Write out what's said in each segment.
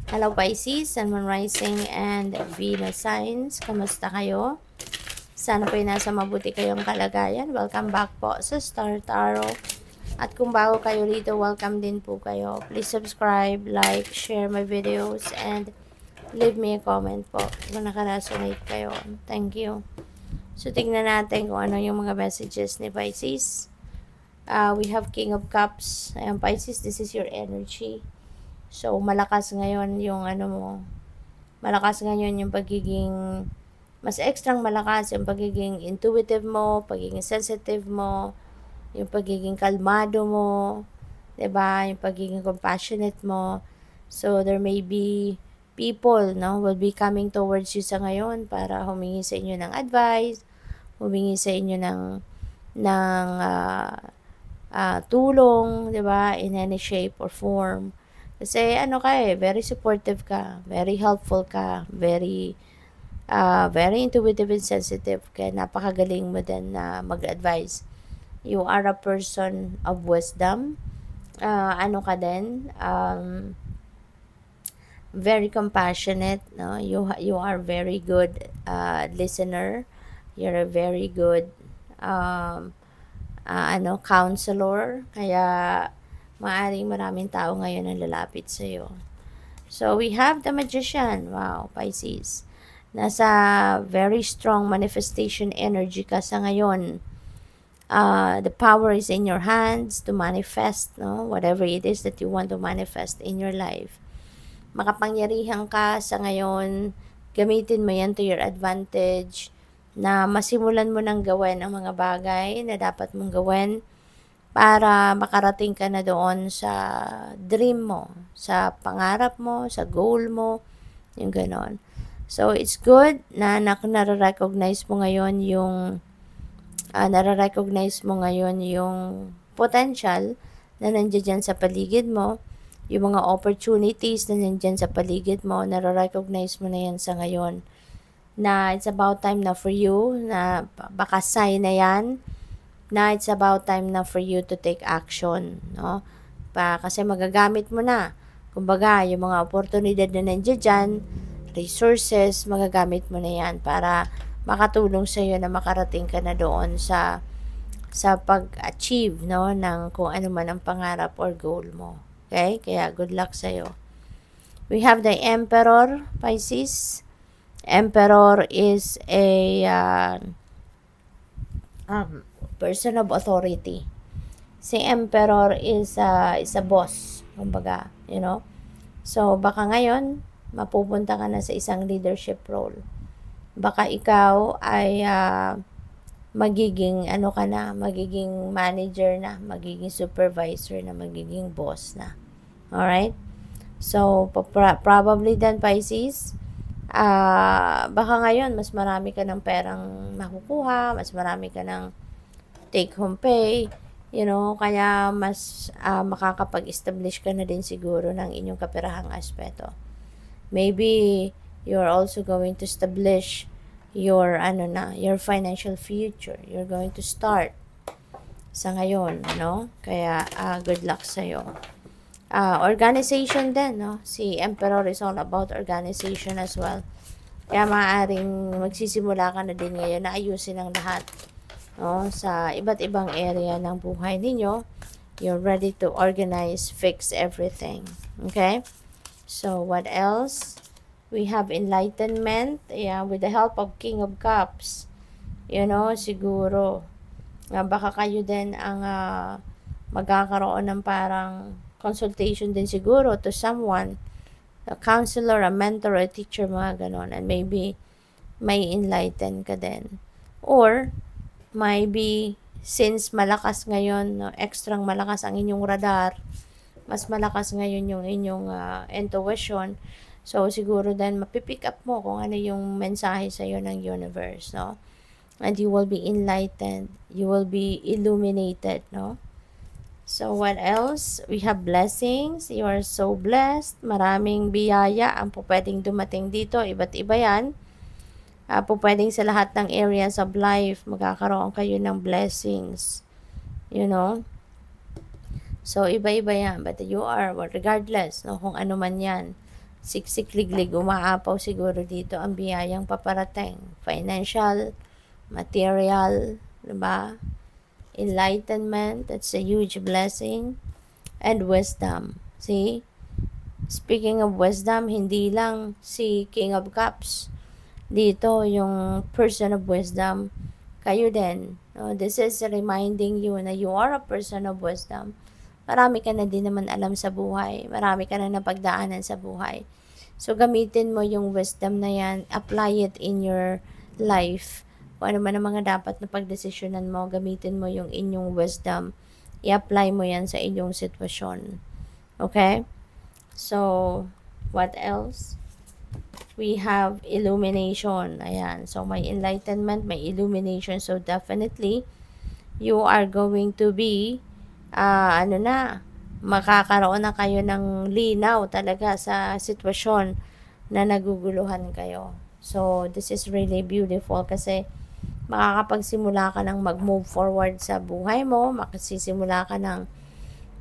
Hello Pisces, Sun, Moon Rising, and Venus signs. Kamusta kayo? Sana po nasa mabuti kayong kalagayan. Welcome back po sa Star Tarot. At kung bago kayo rito, welcome din po kayo. Please subscribe, like, share my videos, and leave me a comment po kung nakaresonate kayo. Thank you. So, tingnan natin kung ano yung mga messages ni Pisces. We have King of Cups. Ayan, Pisces, this is your energy. So, malakas ngayon yung malakas ngayon yung pagiging, mas extrang malakas yung pagiging intuitive mo, pagiging sensitive mo, yung pagiging kalmado mo, 'di ba? Yung pagiging compassionate mo. So, there may be people, no, will be coming towards you sa ngayon para humingi sa inyo ng advice, humingi sa inyo ng tulong, 'di ba? In any shape or form. Kasi ano ka very supportive ka, very helpful ka, very intuitive and sensitive, kaya napakagaling mo din na mag-advise. You are a person of wisdom. Ano ka din, very compassionate, no? You are very good listener. You're a very good counselor. Kaya maaring maraming tao ngayon ang lalapit sa iyo. So we have the Magician. Wow, Pisces. Nasa very strong manifestation energy ka sa ngayon. The power is in your hands to manifest, no? Whatever it is that you want to manifest in your life. Makapangyarihan ka sa ngayon. Gamitin mo yan to your advantage na masimulan mo nang gawin ang mga bagay na dapat mong gawin para makarating ka na doon sa dream mo, sa pangarap mo, sa goal mo, yung ganon. So, it's good na nare-recognize mo ngayon yung potential na nandiyan dyan sa paligid mo, yung mga opportunities na nandiyan sa paligid mo, nare-recognize mo na yan sa ngayon, na it's about time na for you, na baka sign na yan, na it's about time na for you to take action, no? Kasi magagamit mo na. Kumbaga, yung mga oportunidad na nandiyan dyan, resources, magagamit mo na yan para makatulong sa iyo na makarating ka na doon sa pag-achieve, no, ng kung ano man ang pangarap or goal mo. Okay? Kaya good luck sa iyo. We have the Emperor, Pisces. Emperor is a person of authority. Si Emperor is a boss, kumbaga, you know. So, baka ngayon, mapupunta ka na sa isang leadership role. Baka ikaw ay magiging magiging manager na, magiging supervisor na, magiging boss na. Alright? So, probably then, Pisces, baka ngayon, mas marami ka ng perang makukuha, mas marami ka ng take-home pay, you know, kaya mas makakapag-establish ka na din siguro ng inyong kapirahang aspeto. Maybe you're also going to establish your your financial future. You're going to start sa ngayon, no? Kaya good luck sa iyo. Organization din, no? Si Emperor is all about organization as well. Kaya maaaring magsisimula ka na din ngayon na ayusin ang lahat, no? Sa iba't ibang area ng buhay ninyo. You're ready to organize, fix everything. Okay? So, what else? We have enlightenment. Yeah, with the help of King of Cups. You know, siguro, baka kayo din ang magkakaroon ng parang consultation din siguro to someone. A counselor, a mentor, a teacher, mga ganon. And maybe, may enlighten ka din. Or, maybe, since malakas ngayon, no, extrang malakas ang inyong radar, mas malakas ngayon yung inyong intuition. So, siguro then, mapipick up mo kung ano yung mensahe sa iyo ng universe, no? And you will be enlightened. You will be illuminated, no? So, what else? We have blessings. You are so blessed. Maraming biyaya ang pwedeng dumating dito. Iba't iba yan. Pwedeng sa lahat ng areas of life, magkakaroon kayo ng blessings. You know? So, iba-iba yan. But you are, regardless, no, kung ano man yan, Siksik-liglig, umaapaw siguro dito ang biyayang paparating. Financial, material, diba? Enlightenment, that's a huge blessing. And wisdom. See? Speaking of wisdom, hindi lang si King of Cups. Dito, yung person of wisdom, kayo din. This is reminding you na you are a person of wisdom. Marami ka na din naman alam sa buhay. Marami ka na napagdaanan sa buhay. So, gamitin mo yung wisdom na yan. Apply it in your life. Kung ano man ang mga dapat na pagdesisyonan mo, gamitin mo yung inyong wisdom. I-apply mo yan sa inyong sitwasyon. Okay? So, what else? We have illumination. Ayan. So, may enlightenment, may illumination. So, definitely, you are going to be, makakaroon na kayo ng linaw talaga sa sitwasyon na naguguluhan kayo. So, this is really beautiful kasi makakapagsimula ka ng mag-move forward sa buhay mo, makasisimula ka ng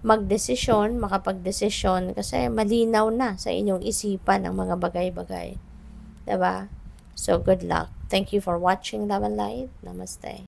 magdesisyon, makapagdesisyon kasi malinaw na sa inyong isipan ang mga bagay-bagay. Diba? So, good luck. Thank you for watching Love and Light. Namaste.